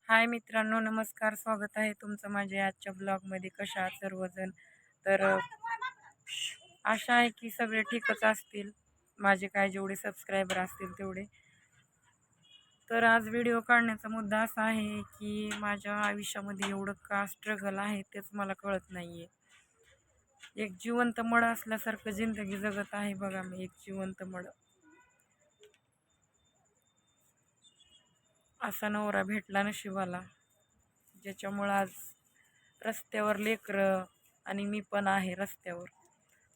हाय मित्रांनो, नमस्कार. स्वागत आहे तुमचं माझ्या आजच्या ब्लॉगमध्ये. कशा आहात सर्वजण? तर आशा आहे की सगळे ठीकच असतील. माझे काय जेवढे सबस्क्रायबर असतील तेवढे. तर आज व्हिडिओ काढण्याचा मुद्दा असा आहे की माझ्या आयुष्यामध्ये एवढं का स्ट्रगल आहे तेच मला कळत नाही आहे. एक जिवंत मड असल्यासारखं जिंदगी जगत आहे बघा मी, एक जिवंत मड. असा नवरा भेटला नशिबाला, ज्याच्यामुळं आज रस्त्यावर लेकरं आणि मी पण आहे रस्त्यावर.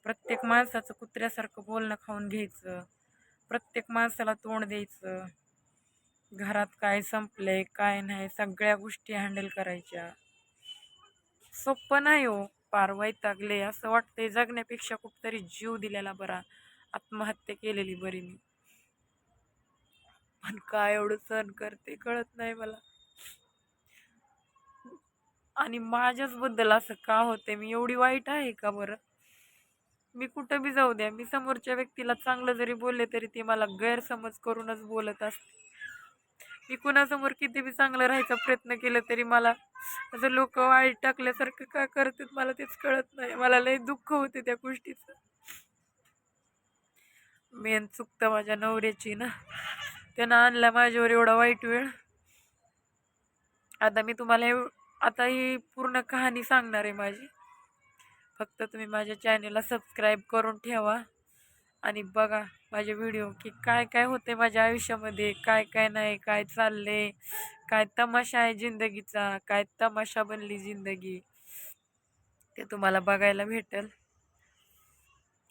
प्रत्येक माणसाचं कुत्र्यासारखं बोलणं खाऊन घ्यायचं, प्रत्येक माणसाला तोंड द्यायचं, घरात काय संपलंय काय नाही सगळ्या गोष्टी हँडल करायच्या. सोपं नाही हो, पार वैतागले. असं वाटतंय जगण्यापेक्षा कुठतरी जीव दिलेला बरा, आत्महत्या केलेली बरी. मी पण काय एवढं सहन करते कळत नाही मला. आणि माझ्याच बद्दल असं का होते? मी एवढी वाईट आहे का बरं? मी कुठं बी जाऊ द्या, मी समोरच्या व्यक्तीला चांगलं जरी बोलले तरी ते मला गैरसमज करूनच बोलत असते. मी कुणासमोर किती बी चांगलं राहायचा प्रयत्न केला तरी मला असं लोक वाईट टाकल्यासारखं का करतात मला तेच कळत नाही. मला लय दुःख होते त्या गोष्टीचं. मेन चुकतं माझ्या नवऱ्याची ना, त्यानं आणला माझ्यावर एवढा वाईट वेळ. आता मी तुम्हाला आता ही पूर्ण कहाणी सांगणार आहे माझी. फक्त तुम्ही माझ्या चॅनेलला सबस्क्राईब करून ठेवा आणि बघा माझे व्हिडिओ की काय काय होते माझ्या आयुष्यामध्ये, काय काय नाही, काय चालले, काय तमाशा आहे जिंदगीचा, काय तमाशा बनली जिंदगी, ते तुम्हाला बघायला भेटेल.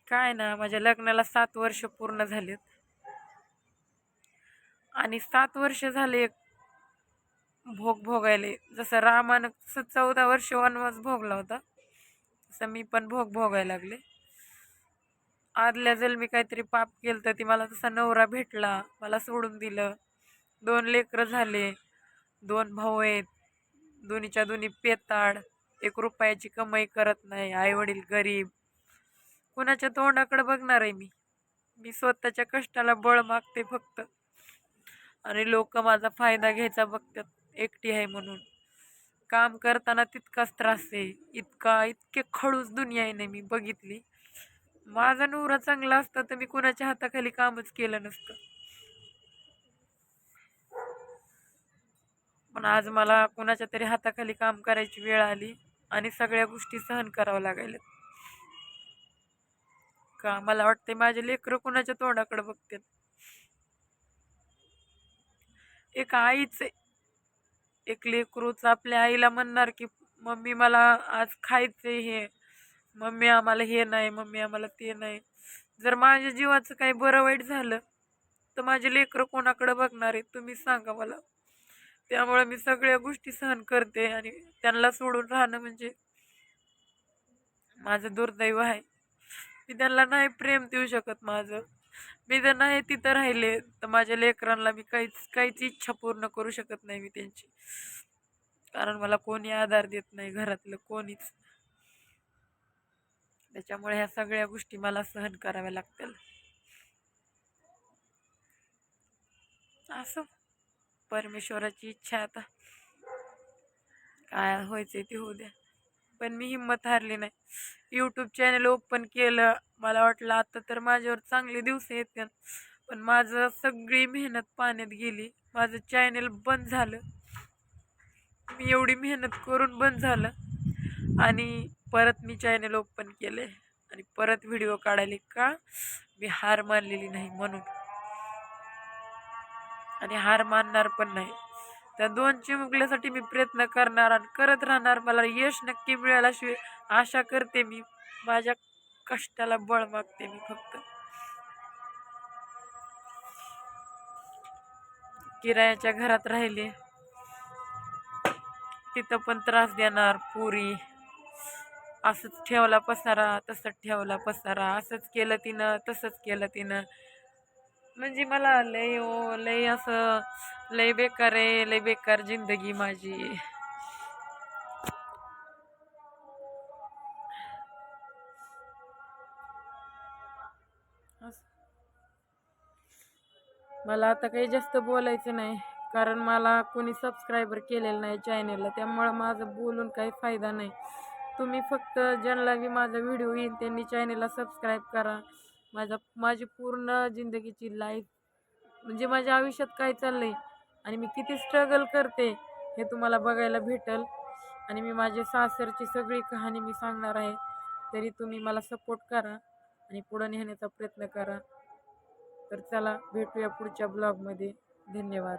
काय ना, माझ्या लग्नाला 7 वर्ष पूर्ण झालेत आणि 7 वर्ष झाले भोग भोगायले. जसं रामानं 14 वर्ष वनवास भोगला होता तसं मी पण भोग भोगायला लागले. आदल्या जन्मी काहीतरी पाप केलं तर ती मला तसा नवरा भेटला, मला सोडून दिलं. 2 लेकरं झाले, 2 भाऊ आहेत, दोन्हीच्या दोन्ही पेताड, 1 रुपयाची कमाई करत नाही, आई वडील गरीब. कुणाच्या तोंडाकडे बघणार आहे मी? मी स्वतःच्या कष्टाला बळ मागते फक्त, आणि लोक माझा फायदा घ्यायचा बघतात एकटी आहे म्हणून. काम करताना तितकाच त्रास आहे, इतके खडूस दुनिया आहे नाही मी बघितली. माझा नवरा चांगला असता तर मी कुणाच्या हाताखाली कामच केलं नसतं. पण आज मला कुणाच्या तरी हाताखाली काम करायची वेळ आली आणि सगळ्या गोष्टी सहन कराव्या लागल्या. का मला वाटते माझे लेकरं कुणाच्या तोंडाकडे बघतात. एक आईच, एक लेकरूच आपल्या आईला म्हणणार की मम्मी मला आज खायचंय हे, मम्मी आम्हाला हे नाही, मम्मी आम्हाला ते नाही. जर माझ्या जीवाचं काही बरं वाईट झालं तर माझे लेकरं कोणाकडे बघणार आहे तुम्ही सांगा मला. त्यामुळे मी सगळ्या गोष्टी सहन करते आणि त्यांना सोडून राहणं म्हणजे माझं दुर्दैव आहे. मी त्यांना नाही प्रेम देऊ शकत माझं. मी जर नाही तिथं राहिले तर माझ्या लेकरांना मी काहीच इच्छा पूर्ण करू शकत नाही मी त्यांची. कारण मला कोणी आधार देत नाही, घरातलं कोणीच. त्याच्यामुळे ह्या सगळ्या गोष्टी मला सहन कराव्या लागतील. असं परमेश्वराची इच्छा, आता काय व्हायचंय ते होऊ द्या. पण मी हिंमत हारली नाही. यूट्यूब चॅनल ओपन केलं, मला वाटलं आता तर माझ्यावर चांगले दिवस येतील, पण माझं सगळी मेहनत पाण्यात गेली. माझं चॅनल बंद झालं, मी एवढी मेहनत करून बंद झालं आणि परत मी चॅनल ओपन केले आणि परत व्हिडिओ काढायले. का? मी हार मानलेली नाही म्हणून, आणि हार मानणार पण नाही. त्या 2 चिमुकल्यासाठी मी प्रयत्न करणार आणि करत राहणार. मला यश नक्की मिळेल अशी आशा करते मी. माझ्या कष्टाला बळ मागते मी फक्त. किरायाच्या घरात राहिले तिथं पण त्रास देणार पुरी. असंच ठेवला पसारा, तसंच ठेवला पसारा, असंच केलं तिनं, तसंच केलं तिनं. म्हणजे मला लय लय असं लय बेकार आहे, लय बेकार जिंदगी माझी. मला आता काही जास्त बोलायचं नाही, कारण मला कोणी सबस्क्रायबर केलेलं नाही चॅनेलला, त्यामुळं माझं बोलून काही फायदा नाही. तुम्ही फक्त ज्यांना बी माझा व्हिडिओ येईल त्यांनी चॅनेलला सबस्क्राईब करा. माझी पूर्ण जिंदगीची लाईफ म्हणजे माझ्या आयुष्यात काय चाललं आहे आणि मी किती स्ट्रगल करते हे तुम्हाला बघायला भेटेल. आणि मी माझे सासरची सगळी कहाणी मी सांगणार आहे. तरी तुम्ही मला सपोर्ट करा आणि पुढं नेण्याचा प्रयत्न करा. तर चला भेटूया पुढच्या ब्लॉगमध्ये. धन्यवाद.